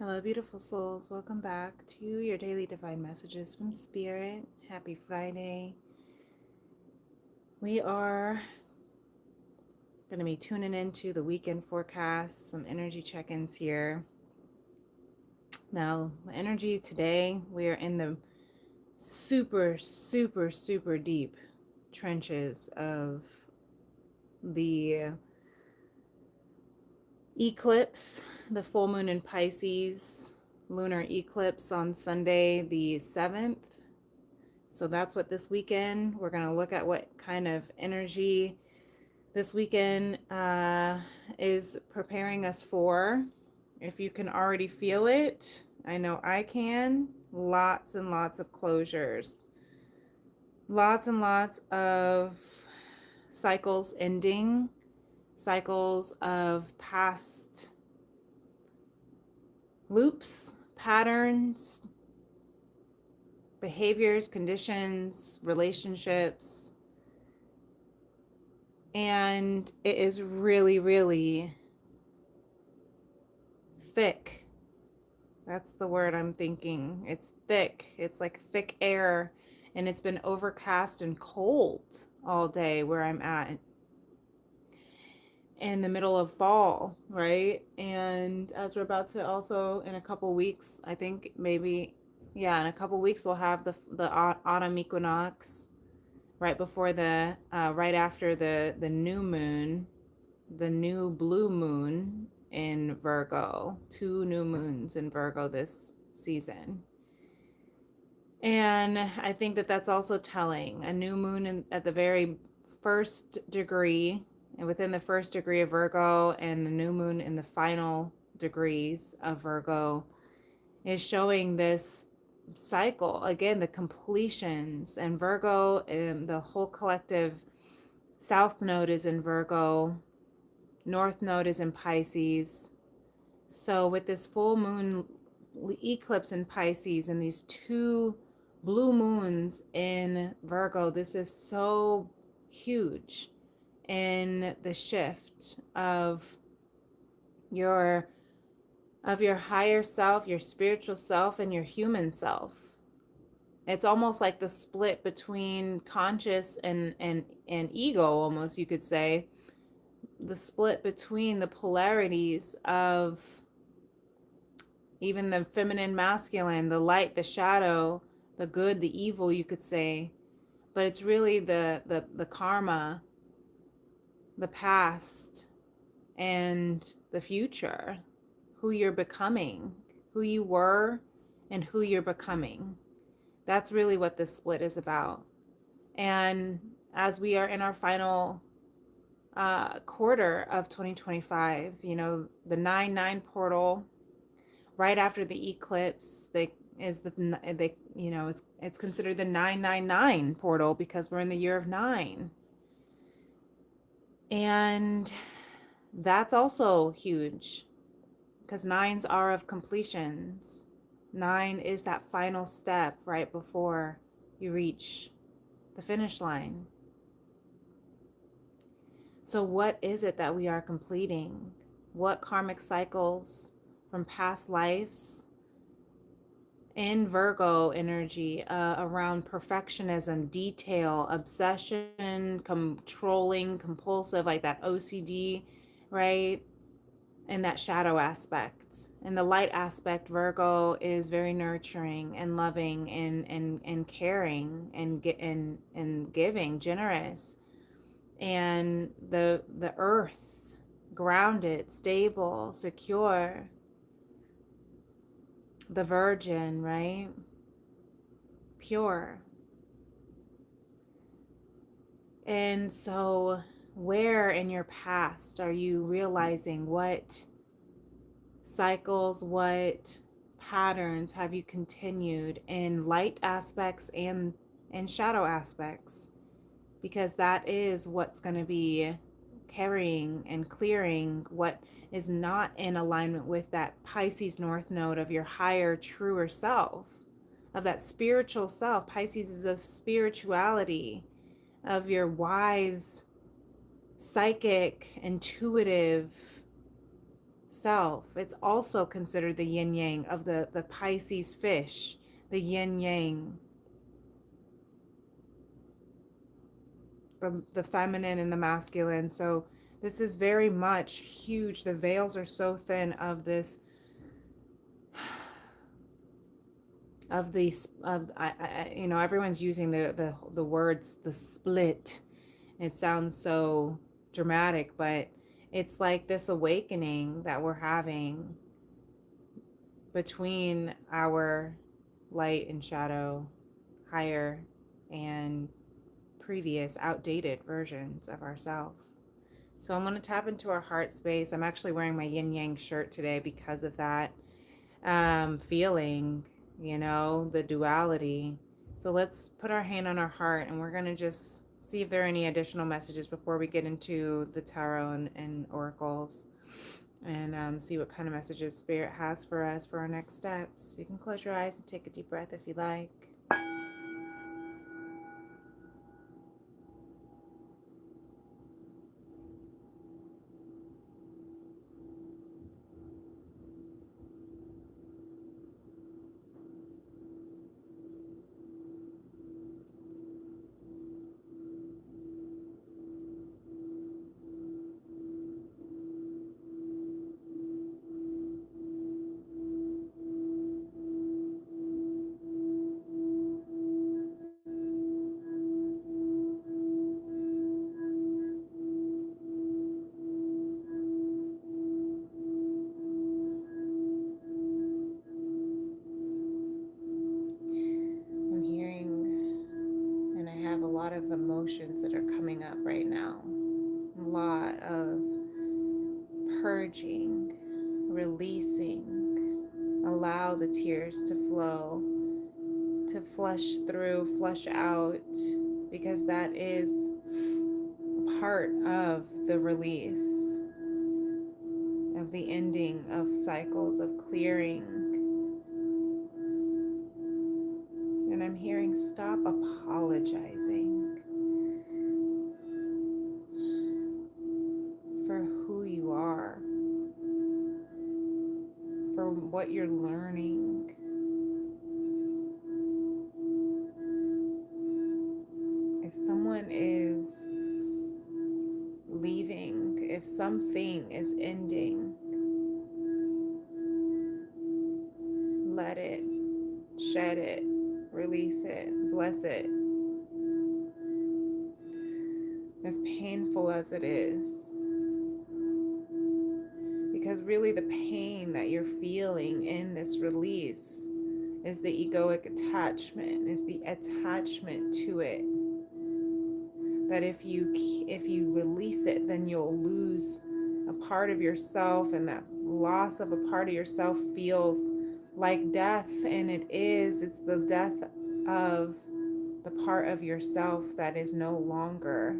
Hello, beautiful souls. Welcome back to your daily divine messages from Spirit. Happy Friday. We are going to be tuning into the weekend forecast, some energy check ins here. Now, the energy today, we are in the super deep trenches of the eclipse, the full moon in Pisces, lunar eclipse on Sunday, the 7th. So that's what this weekend, we're going to look at what kind of energy this weekend is preparing us for. If you can already feel it, I know I can. Lots and lots of closures. Lots and lots of cycles ending, cycles of past loops, patterns, behaviors, conditions, relationships. And it is really thick. That's the word I'm thinking. It's thick. It's like thick air, and it's been overcast and cold all day where I'm at in the middle of fall, right? And as we're about to also in a couple weeks, I think maybe, yeah, in a couple weeks we'll have the autumn equinox right before right after the new moon, the new blue moon in Virgo. 2 new moons in Virgo this season. And I think that that's also telling. A new moon at the very first degree, and within the first degree of Virgo, and the new moon in the final degrees of Virgo is showing this cycle. Again, the completions. And Virgo, the whole collective South Node is in Virgo, North Node is in Pisces. So with this full moon eclipse in Pisces and these 2 blue moons in Virgo, this is so huge in the shift of your higher self, your spiritual self, and your human self. It's almost like the split between conscious and ego, almost, you could say. The split between the polarities of even the feminine, masculine, the light, the shadow, the good, the evil, you could say. But it's really the karma, the past, and the future, who you're becoming, who you were, and who you're becoming. That's really what this split is about. And as we are in our final quarter of 2025, the 9/9 portal, right after the eclipse, it's considered the 999 portal because we're in the year of 9. And that's also huge because 9s are of completions. 9 is that final step right before you reach the finish line. So what is it that we are completing? What karmic cycles from past lives in Virgo energy around perfectionism, detail, obsession, controlling, compulsive, like that OCD, right? And that shadow aspect. And the light aspect, Virgo, is very nurturing and loving and caring and giving, generous. And the earth, grounded, stable, secure. The virgin, right? Pure. And so where in your past are you realizing what cycles, what patterns have you continued in light aspects and in shadow aspects? Because that is what's going to be carrying and clearing what is not in alignment with that Pisces North Node of your higher, truer self, of that spiritual self. Pisces is of spirituality, of your wise, psychic, intuitive self. It's also considered the yin yang of the Pisces fish, the yin yang, the feminine and the masculine. So this is very much huge. The veils are so thin of this, of these, of you know, everyone's using the words the split. It sounds so dramatic, but it's like this awakening that we're having between our light and shadow, higher and previous outdated versions of ourselves. So I'm going to tap into our heart space. I'm actually wearing my yin yang shirt today because of that feeling, you know, the duality. So let's put our hand on our heart and we're going to just see if there are any additional messages before we get into the tarot and oracles, and see what kind of messages Spirit has for us for our next steps. You can close your eyes and take a deep breath if you like. I'm hearing, and I have a lot of emotions that are coming up right now. A lot of purging, releasing. Allow the tears to flow, to flush through, flush out, because that is part of the release, of the ending of cycles, of clearing. And I'm hearing, stop apologizing for who you are, for what you're learning. If someone is leaving, if something is ending, let it, shed it, release it, bless it. As painful as it is. Because really the pain that you're feeling in this release is the egoic attachment, is the attachment to it. That if you release it, then you'll lose a part of yourself, and that loss of a part of yourself feels like death, and it is. It's the death of the part of yourself that is no longer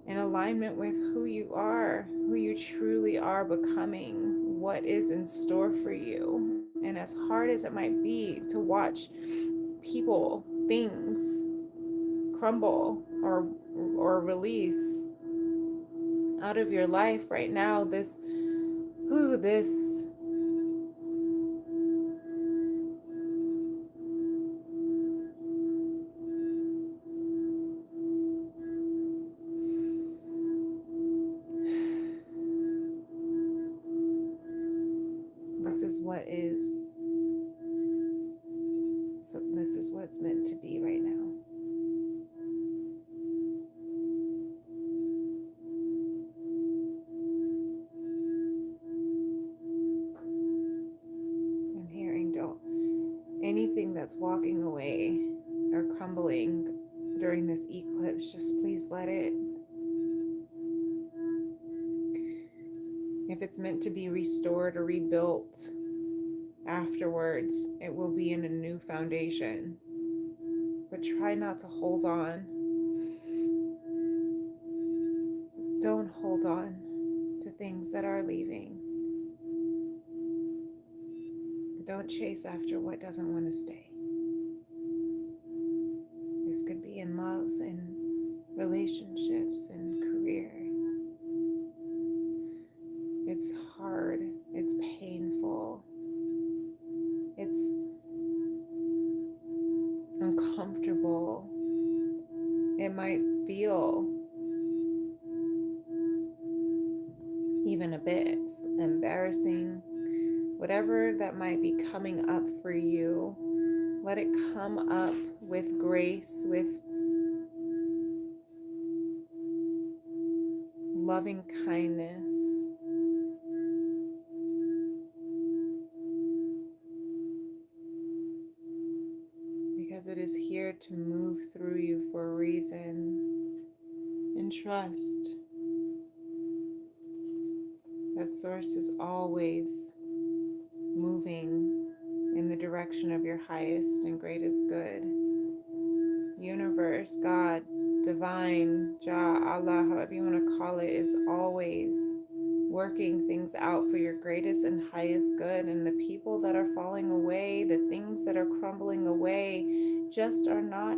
in alignment with who you are, who you truly are becoming, what is in store for you. And as hard as it might be to watch people, things crumble or release out of your life right now, this is what is, so this is what's meant to be right now. I'm hearing, don't, anything that's walking away or crumbling during this eclipse, just please let it. If it's meant to be restored or rebuilt afterwards, it will be in a new foundation. But try not to hold on. Don't hold on to things that are leaving. Don't chase after what doesn't want to stay. This could be in love and relationships and career. It's hard feel even a bit embarrassing, whatever that might be coming up for you, let it come up with grace, with loving kindness. Because it is here to move through you for a reason. And trust that Source is always moving in the direction of your highest and greatest good. Universe, God, Divine, Jah, Allah, however you want to call it, is always working things out for your greatest and highest good. And the people that are falling away, the things that are crumbling away, just are not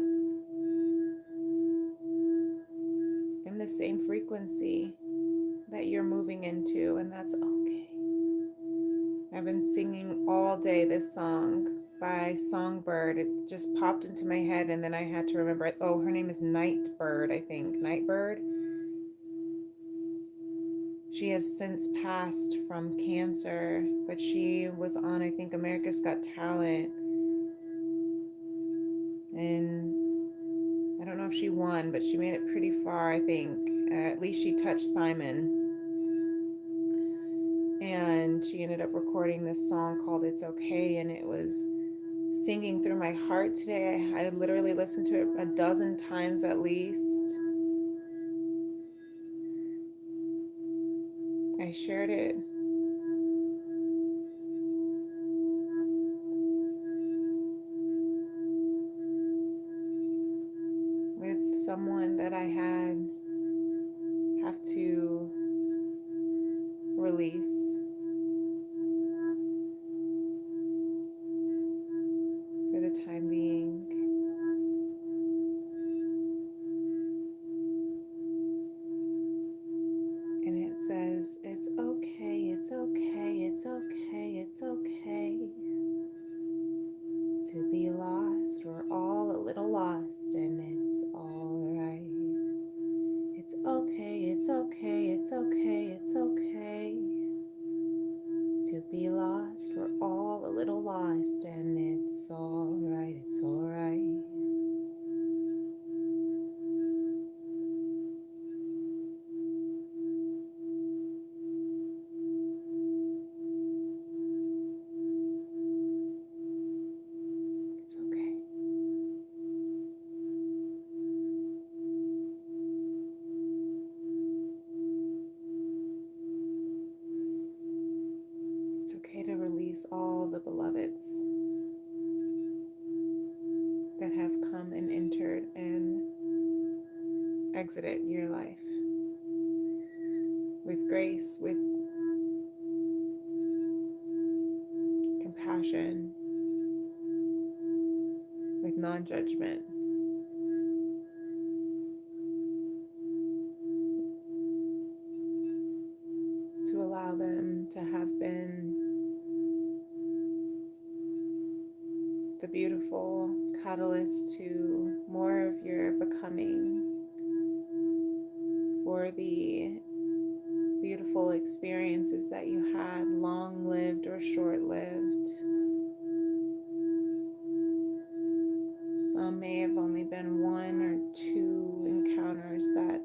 in the same frequency that you're moving into, and that's okay. I've been singing all day this song by Songbird. It just popped into my head, and then I had to remember it. Oh, her name is Nightbird, I think. Nightbird. She has since passed from cancer, but she was on, I think, America's Got Talent. And I don't know if she won, but she made it pretty far, I think. At least she touched Simon. And she ended up recording this song called It's Okay, and it was singing through my heart today. I literally listened to it a dozen times at least. I shared it with someone that I have to release for the time being. And it says, it's okay, it's okay, it's okay, it's okay to be lost. We're all a little lost, and it's all right. It's okay, it's okay, it's okay, it's okay to be lost. We're all a little lost, and it's all right, it's all right. It's okay. It's okay to release all the beloveds that have come and entered and exited your life with grace, with compassion, with non-judgment. To allow them to have been the beautiful catalyst to more of your becoming, for the beautiful experiences that you had, long-lived or short-lived. Some may have only been one or two encounters that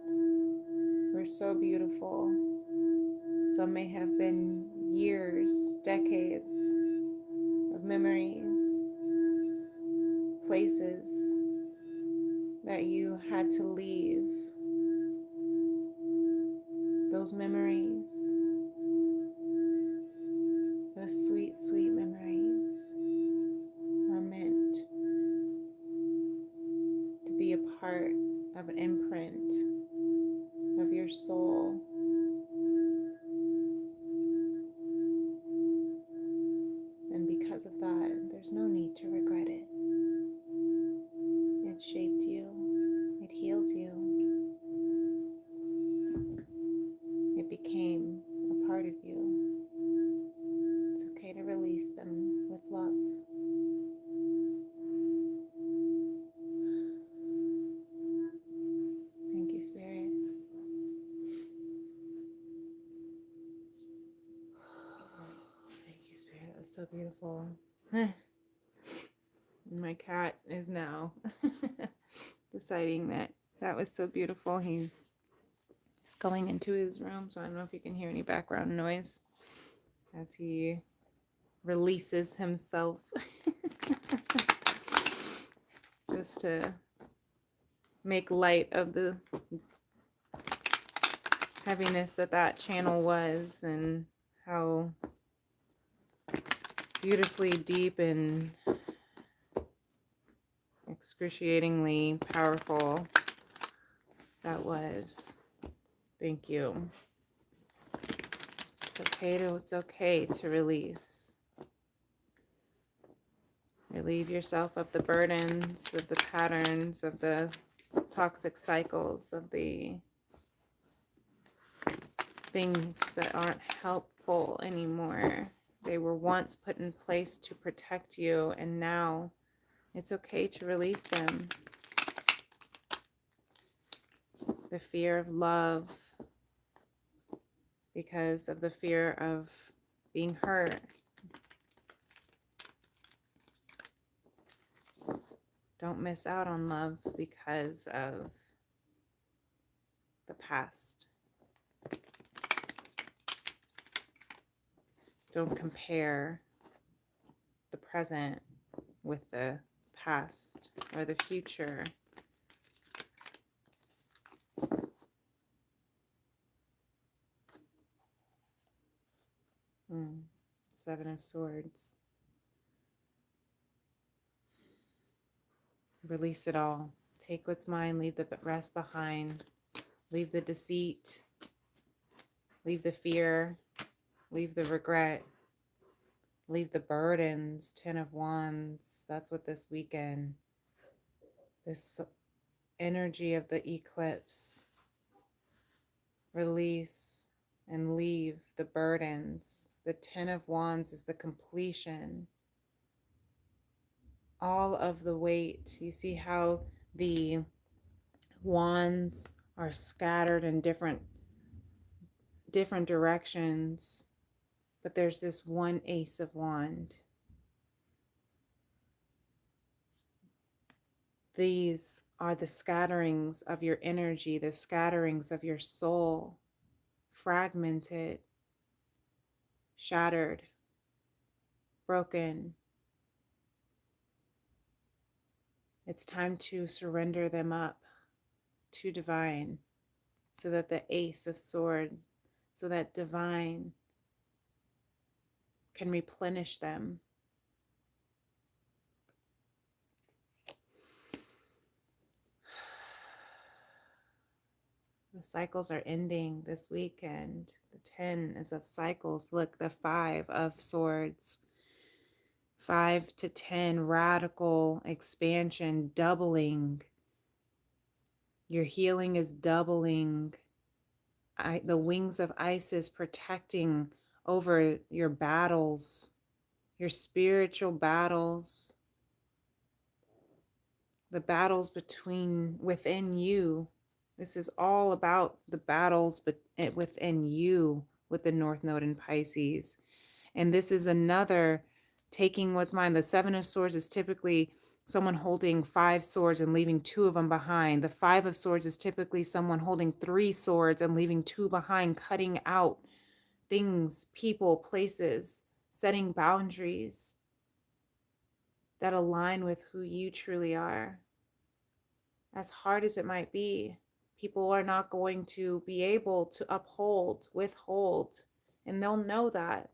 were so beautiful. Some may have been years, decades of memories, places that you had to leave. Those memories, those sweet, sweet memories are meant to be a part of an imprint of your soul. And because of that, there's no need to regret it. It shaped you. It healed you. It became a part of you. It's okay to release them with love. Thank so beautiful. My cat is now deciding that that was so beautiful. He's going into his room, so I don't know if you can hear any background noise as he releases himself. Just to make light of the heaviness that that channel was, and how beautifully deep and excruciatingly powerful that was. Thank you. It's okay to release. Relieve yourself of the burdens, of the patterns, of the toxic cycles, of the things that aren't helpful anymore. They were once put in place to protect you, and now it's okay to release them. The fear of love, because of the fear of being hurt. Don't miss out on love because of the past. Don't compare the present with the past or the future. Seven of Swords. Release it all. Take what's mine, leave the rest behind. Leave the deceit. Leave the fear. Leave the regret. Leave the burdens. 10 of Wands. That's what this weekend, this energy of the eclipse. Release and leave the burdens. The 10 of Wands is the completion. All of the weight. You see how the wands are scattered in different directions, but there's this one Ace of Wand. These are the scatterings of your energy, the scatterings of your soul, fragmented, shattered, broken. It's time to surrender them up to divine, so that the Ace of Swords, so that divine can replenish them. The cycles are ending this weekend. The 10 is of cycles. Look, the 5 of Swords. 5 to 10, radical expansion, doubling. Your healing is doubling. The wings of Isis protecting over your battles, your spiritual battles, the battles within you. This is all about the battles within you with the North Node in Pisces. And this is another taking what's mine. The 7 of Swords is typically someone holding 5 swords and leaving 2 of them behind. The 5 of Swords is typically someone holding 3 swords and leaving 2 behind, cutting out things, people, places, setting boundaries that align with who you truly are. As hard as it might be, people are not going to be able to withhold, and they'll know that.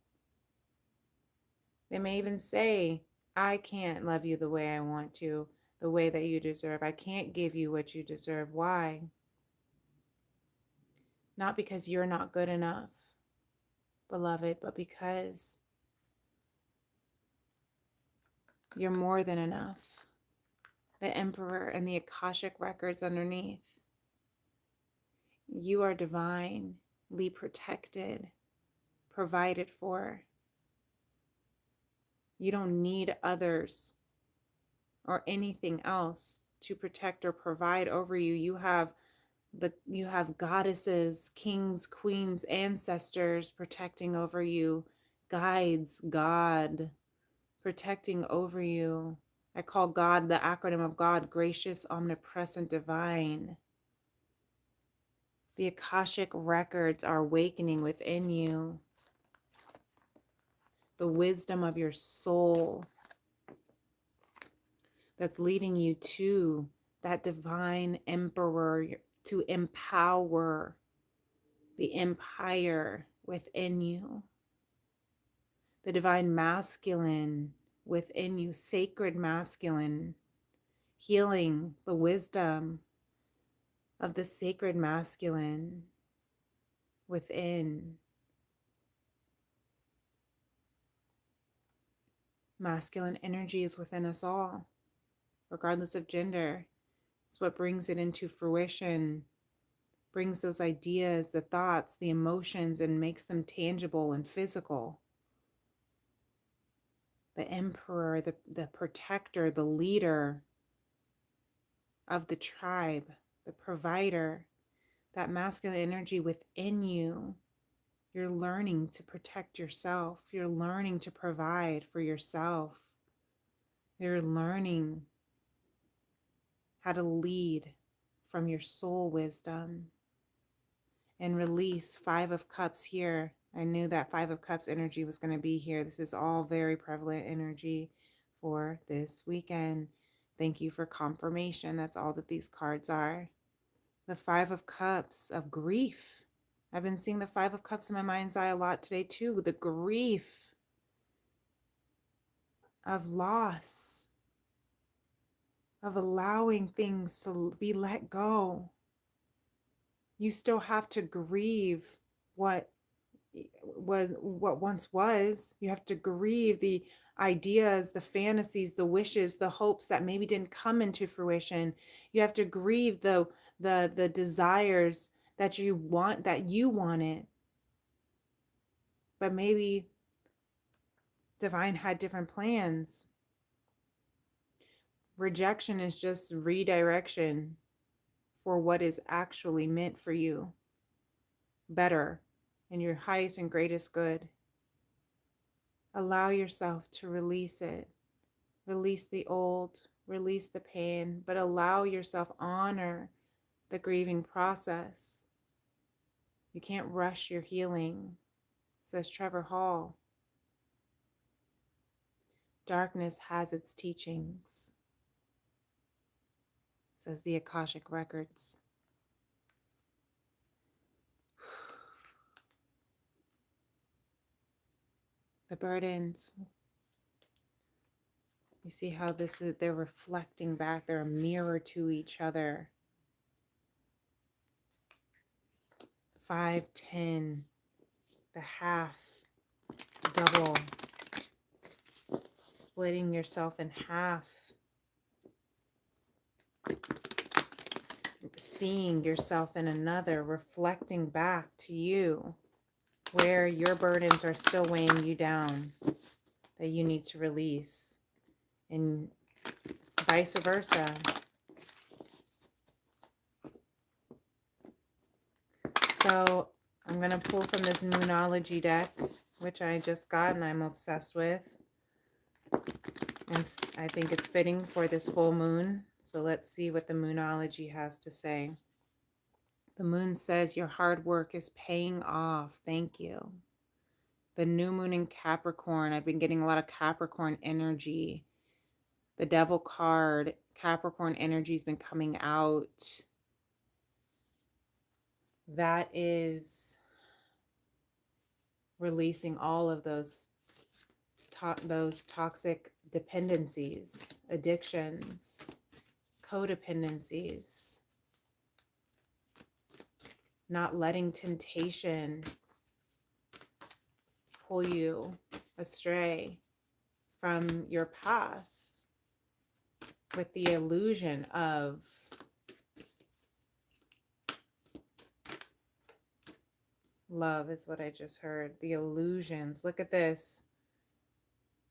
They may even say, I can't love you the way I want to, the way that you deserve. I can't give you what you deserve. Why? Not because you're not good enough, beloved, but because you're more than enough. The Emperor and the Akashic records underneath. You are divinely protected, provided for. You don't need others or anything else to protect or provide over you. You have goddesses, kings, queens, ancestors protecting over you, guides, God, protecting over you. I call God, the acronym of God, gracious, omnipresent, divine. The Akashic records are awakening within you. The wisdom of your soul that's leading you to that divine emperor, to empower the empire within you. The divine masculine within you, sacred masculine, healing the wisdom of the sacred masculine within. Masculine energy is within us all, regardless of gender. It's what brings it into fruition, brings those ideas, the thoughts, the emotions, and makes them tangible and physical. The emperor, the protector, the leader of the tribe, the provider, that masculine energy within you. You're learning to protect yourself. You're learning to provide for yourself. You're learning how to lead from your soul wisdom and release 5 of Cups here. I knew that 5 of Cups energy was going to be here. This is all very prevalent energy for this weekend. Thank you for confirmation. That's all that these cards are. The 5 of Cups of grief. I've been seeing the 5 of Cups in my mind's eye a lot today too. The grief of loss, of allowing things to be let go. You still have to grieve what once was. You have to grieve the ideas, the fantasies, the wishes, the hopes that maybe didn't come into fruition. You have to grieve the desires that you wanted, but maybe divine had different plans. Rejection is just redirection for what is actually meant for you, better, and your highest and greatest good. Allow yourself to release it. Release the old, release the pain, but allow yourself, honor the grieving process. You can't rush your healing, says Trevor Hall. Darkness has its teachings, says the Akashic Records. The burdens. You see how this is, they're reflecting back, they're a mirror to each other. 5, 10, the half, double, splitting yourself in half, seeing yourself in another, reflecting back to you where your burdens are still weighing you down, that you need to release, and vice versa. So I'm going to pull from this Moonology deck, which I just got and I'm obsessed with. And I think it's fitting for this full moon. So let's see what the Moonology has to say. The moon says your hard work is paying off. Thank you. The new moon in Capricorn. I've been getting a lot of Capricorn energy. The Devil card, Capricorn energy has been coming out. That is releasing all of those toxic dependencies, addictions, codependencies, not letting temptation pull you astray from your path with the illusion of love is what I just heard. The illusions. Look at this.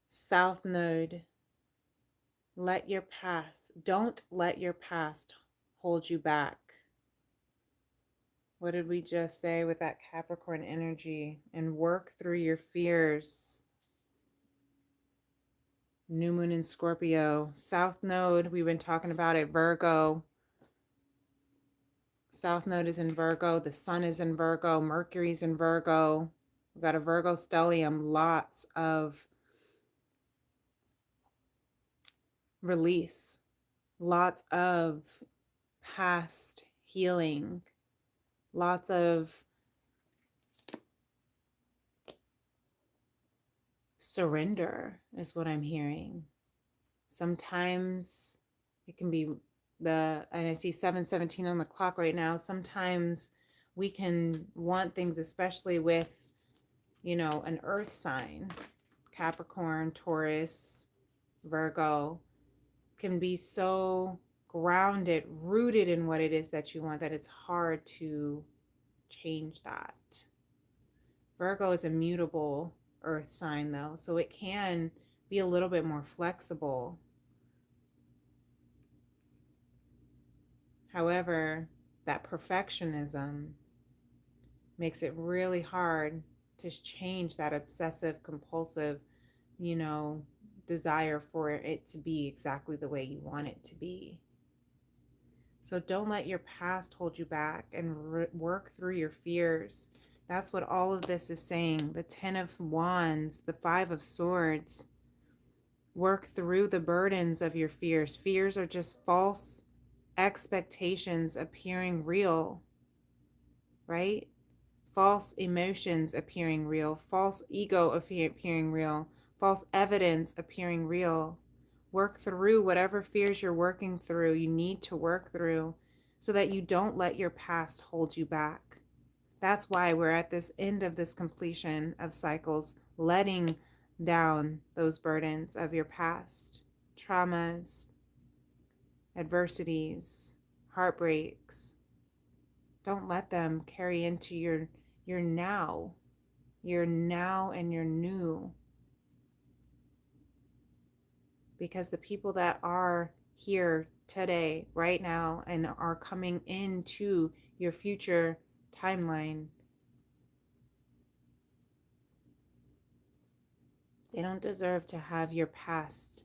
South Node. Don't let your past hold you back. What did we just say with that Capricorn energy? And work through your fears. New moon in Scorpio. South node, we've been talking about it, Virgo. South node is in Virgo. The sun is in Virgo. Mercury's in Virgo. We've got a Virgo stellium. Lots of release. Lots of past healing. Lots of surrender is what I'm hearing. Sometimes it can be and I see 7:17 on the clock right now. Sometimes we can want things, especially with, an earth sign, Capricorn, Taurus, Virgo, can be so grounded, rooted in what it is that you want, that it's hard to change that. Virgo is a mutable earth sign though, so it can be a little bit more flexible. However, that perfectionism makes it really hard to change that obsessive compulsive, desire for it to be exactly the way you want it to be. So don't let your past hold you back, and work through your fears. That's what all of this is saying. The 10 of Wands, the 5 of Swords. Work through the burdens of your fears. Fears are just false expectations appearing real, right? False emotions appearing real, false ego appearing real, false evidence appearing real. Work through whatever fears you're working through, you need to work through, so that you don't let your past hold you back. That's why we're at this end of this completion of cycles, letting down those burdens of your past, traumas, adversities, heartbreaks. Don't let them carry into your now. Your now and your new. Because the people that are here today, right now, and are coming into your future timeline, they don't deserve to have your past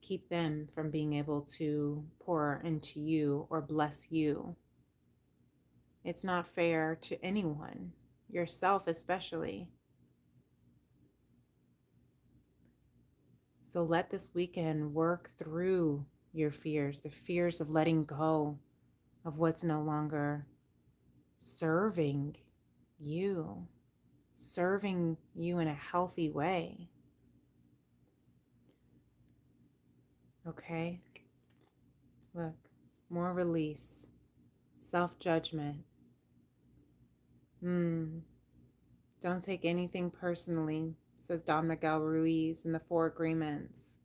keep them from being able to pour into you or bless you. It's not fair to anyone, yourself especially. So let this weekend work through your fears, the fears of letting go of what's no longer serving you in a healthy way. Okay? Look, more release, self-judgment. Don't take anything personally, says Don Miguel Ruiz in the Four Agreements.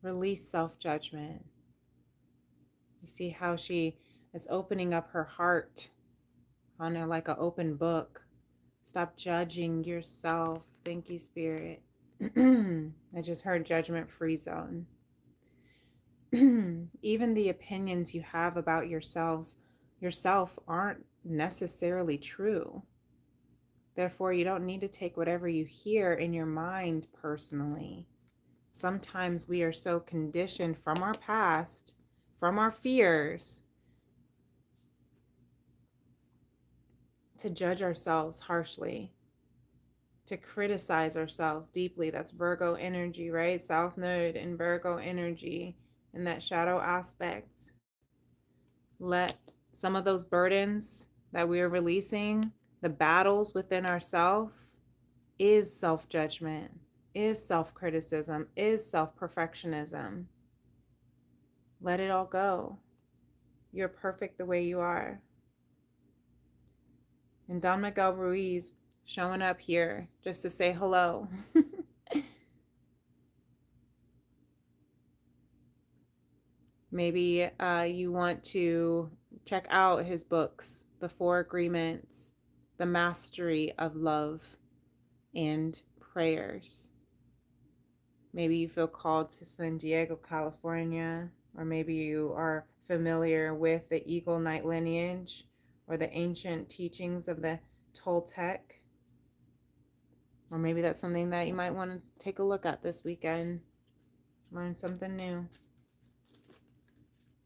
Release self-judgment. You see how she is opening up her heart on like an open book. Stop judging yourself. Thank you, Spirit. I just heard judgment-free zone. Even the opinions you have about yourself aren't necessarily true. Therefore, you don't need to take whatever you hear in your mind personally. Sometimes we are so conditioned from our past, from our fears, to judge ourselves harshly, to criticize ourselves deeply. That's Virgo energy, right? South Node in Virgo energy, in that shadow aspect. Let some of those burdens that we are releasing, the battles within ourselves, is self-judgment, is self-criticism, is self-perfectionism. Let it all go. You're perfect the way you are. And Don Miguel Ruiz showing up here just to say hello. Maybe you want to check out his books, The Four Agreements, The Mastery of Love, and Prayers. Maybe you feel called to San Diego, California, or maybe you are familiar with the Eagle Knight lineage or the ancient teachings of the Toltec, or maybe that's something that you might want to take a look at this weekend, learn something new.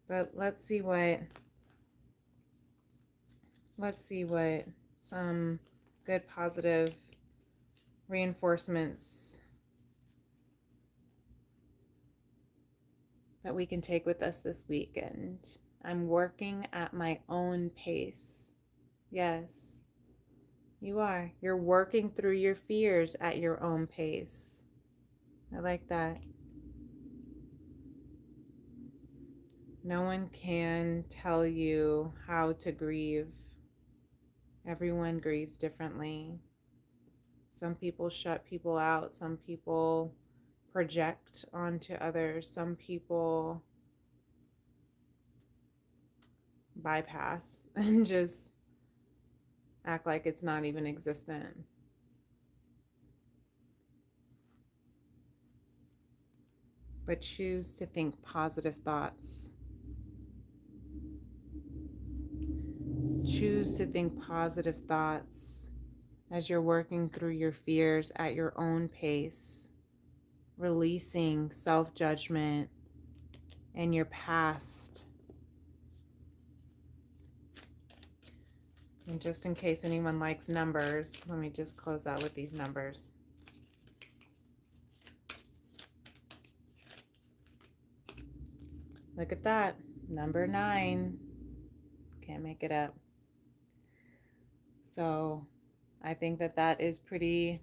But let's see what some good positive reinforcements that we can take with us this weekend. I'm working at my own pace. Yes, you are. You're working through your fears at your own pace. I like that. No one can tell you how to grieve. Everyone grieves differently. Some people shut people out. Some people project onto others. Some people bypass and just act like it's not even existent. But choose to think positive thoughts. Choose to think positive thoughts as you're working through your fears at your own pace, releasing self-judgment and your past. And just in case anyone likes numbers, let me just close out with these numbers. Look at that, number 9. Can't make it up. So I think that that is pretty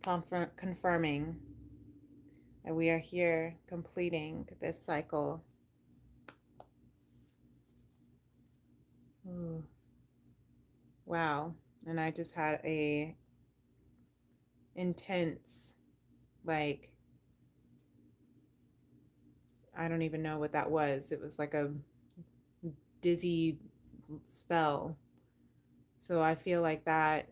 confirming that we are here completing this cycle. Ooh. Wow. And I just had a intense, like, I don't even know what that was. It was like a dizzy spell. So I feel like that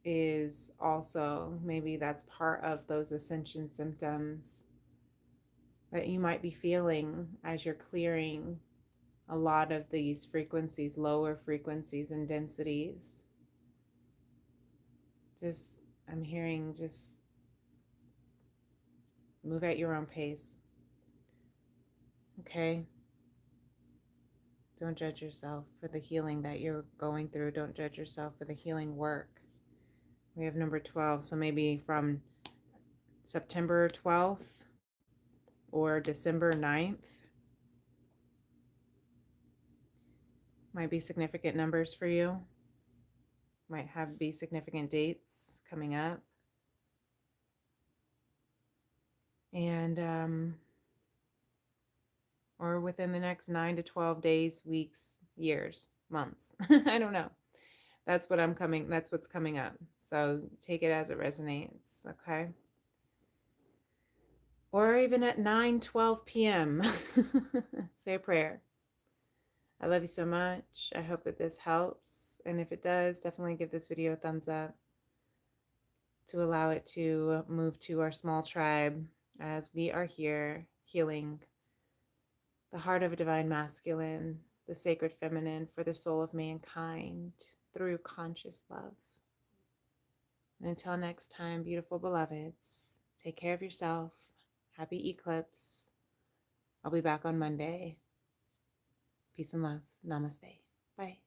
is also, maybe that's part of those ascension symptoms that you might be feeling as you're clearing a lot of these frequencies, lower frequencies and densities. Just, I'm hearing, just move at your own pace. Okay? Don't judge yourself for the healing that you're going through. Don't judge yourself for the healing work. We have number 12, so maybe from September 12th or December 9th might be significant numbers for you. Might be significant dates coming up. And or within the next 9 to 12 days, weeks, years, months. I don't know. That's what's coming up. So take it as it resonates, okay? Or even at 9:12 p.m. Say a prayer. I love you so much. I hope that this helps. And if it does, definitely give this video a thumbs up to allow it to move to our small tribe, as we are here healing the heart of a divine masculine, the sacred feminine for the soul of mankind through conscious love. And until next time, beautiful beloveds, take care of yourself. Happy eclipse. I'll be back on Monday. Peace and love. Namaste. Bye.